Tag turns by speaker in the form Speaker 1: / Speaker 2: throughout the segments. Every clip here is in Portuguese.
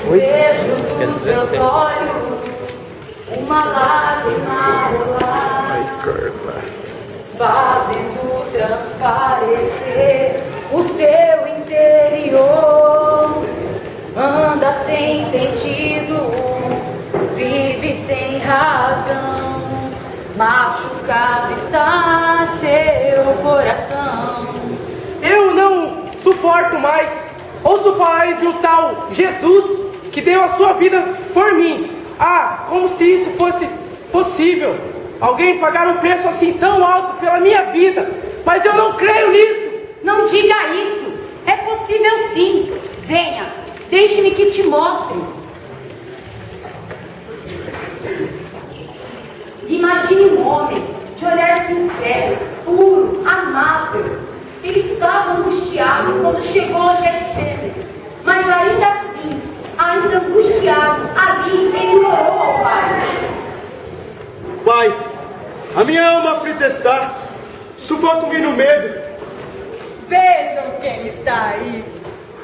Speaker 1: Vejo nos meus olhos uma lágrima rolar, fazendo transparecer o seu interior. Anda sem sentido, vive sem razão, machucado está seu coração.
Speaker 2: Eu não suporto mais. Ouço falar de um tal Jesus que deu a sua vida por mim. Ah, como se isso fosse possível. Alguém pagar um preço assim tão alto pela minha vida. Mas eu não creio nisso.
Speaker 1: Não diga isso. É possível sim. Venha, deixe-me que te mostre. Imagine um homem de olhar sincero, puro, amável. Ele estava angustiado quando chegou a Getsemane, mas ainda assim, ainda angustiado, ali ele orou ao Pai.
Speaker 3: Pai, a minha alma aflita está, sufoco-me no medo.
Speaker 4: Vejam quem está aí.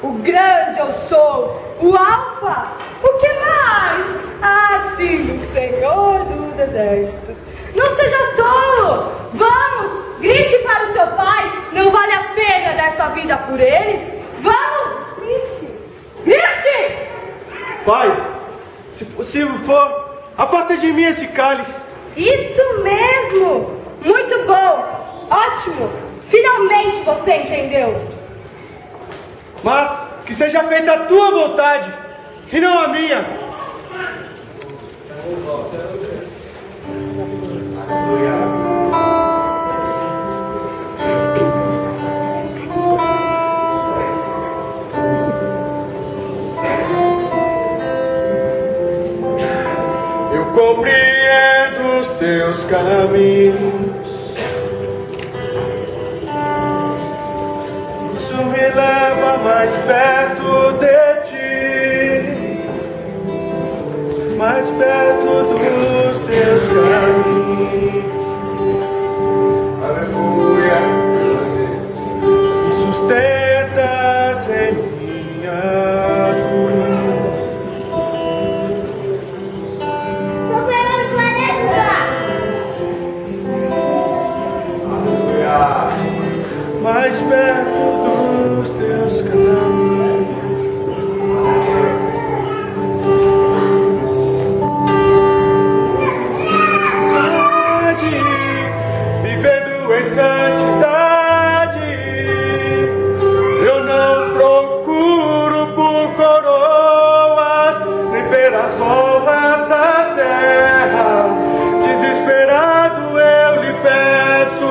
Speaker 4: O grande eu sou, o Alfa. O que mais? Ah, sim, o Senhor dos Exércitos. Não seja tolo. Vamos, grite para o seu pai. Não vale a pena dar sua vida por eles? Vamos, grite. Grite!
Speaker 3: Pai, se possível for, afasta de mim esse cálice.
Speaker 4: Isso mesmo. Muito bom. Ótimo. Finalmente você entendeu.
Speaker 3: Mas que seja feita a tua vontade e não a minha. Eu compreendo os teus caminhos. Isso me leva mais perto de ti, mais perto dos teus caminhos. Aleluia. Me sustentas em minha cruz. Aleluia. Mais perto dos teus caminhos. Vivendo em santidade, eu não procuro por coroas, nem pelas honras da terra. Desesperado eu lhe peço,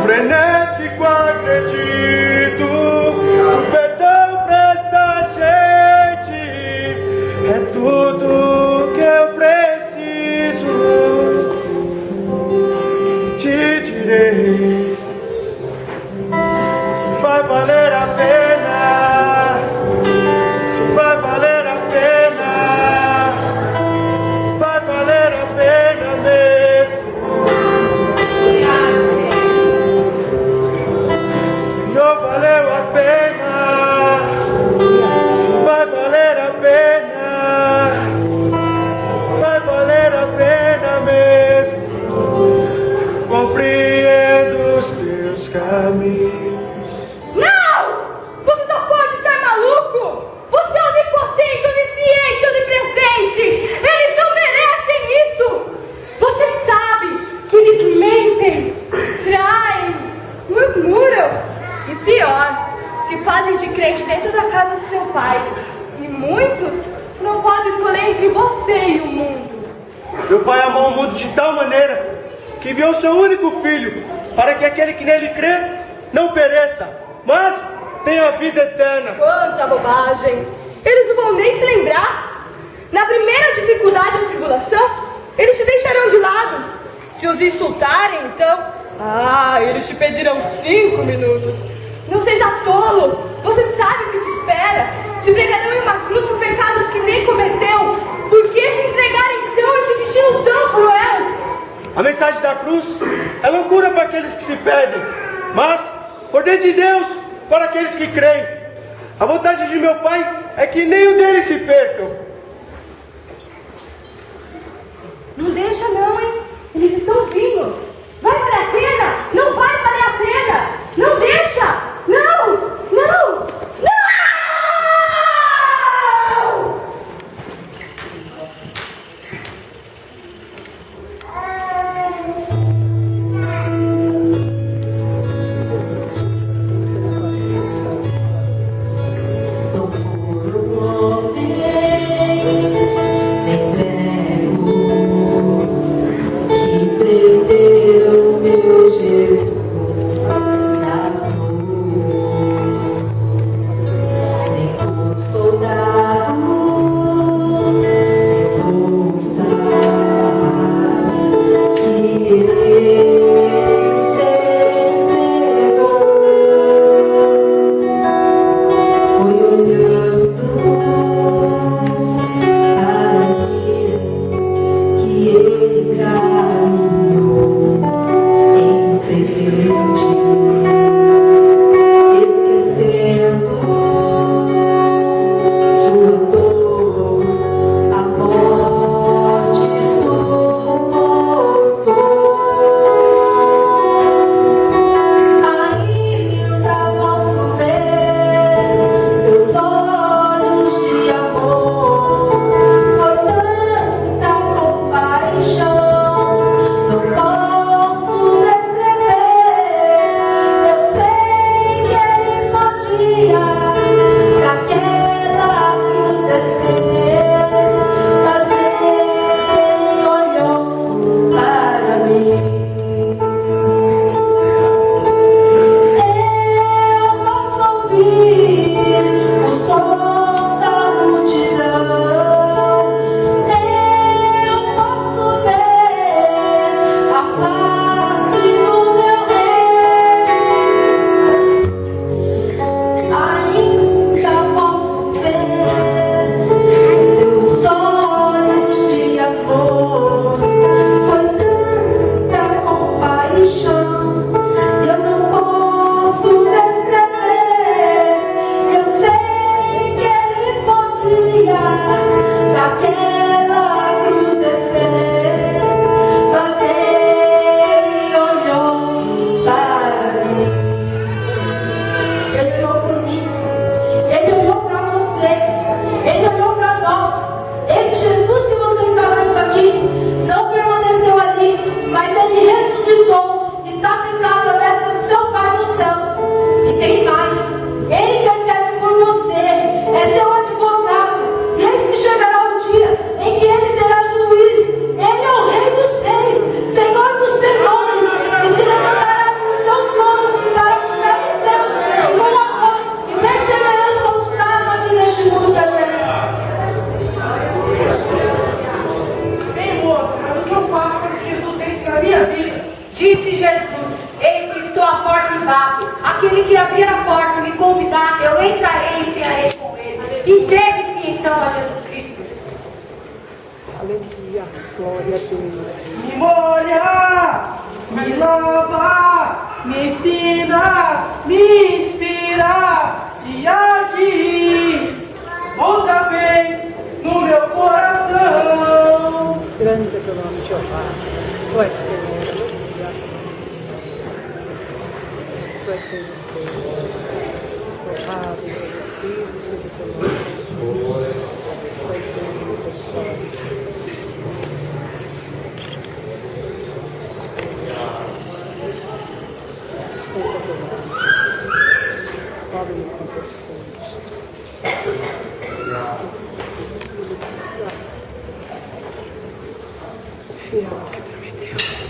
Speaker 3: frenético acredito, o perdão pra essa gente é tudo que eu preciso. Te direi, vai valer a pena, se vai valer a pena, vai valer a pena mesmo. Senhor, valeu a pena, se vai valer a pena, vai valer a pena mesmo. Compreendo os teus caminhos.
Speaker 4: Não! Você só pode estar maluco! Você é onipotente, onisciente, onipresente! Eles não merecem isso! Você sabe que eles mentem, traem, murmuram e pior, se fazem de crente dentro da casa de seu pai. E muitos não podem escolher entre você e o mundo.
Speaker 3: Meu Pai amou o mundo de tal maneira que enviou seu único filho, para que aquele que nele crê não pereça, mas tenha vida eterna.
Speaker 4: Quanta bobagem! Eles não vão nem se lembrar. Na primeira dificuldade ou tribulação, eles te deixarão de lado. Se os insultarem, então, eles te pedirão 5 minutos. Não seja tolo, você sabe o que te espera. Te pregarão em uma cruz por pecados que nem cometeu. Por que se entregar então a esse destino tão cruel?
Speaker 3: A mensagem da cruz é loucura para aqueles que se perdem, mas poder de Deus para aqueles que creem. A vontade de meu Pai é que nenhum deles se percam.
Speaker 4: Não deixa não, hein? Eles estão vindo. Vai valer a pena? Não vai valer a pena. Não deixa. Não, não, não!
Speaker 1: Disse Jesus: eis que estou à porta e bato. Aquele que abrir a porta e me convidar, eu entrarei e cearei com ele. Entregue-se então a Jesus Cristo.
Speaker 2: Aleluia, glória a Deus. Me molha, me lava, me ensina, me inspira, se agir outra vez no meu coração. Grande é teu nome, Jeová. Tu és Senhor. Tu és Senhor. Louvado seja o Filho, seja o teu nome. Tu és Senhor, Senhor. Fala-me com pessoas. Fiel que prometeu.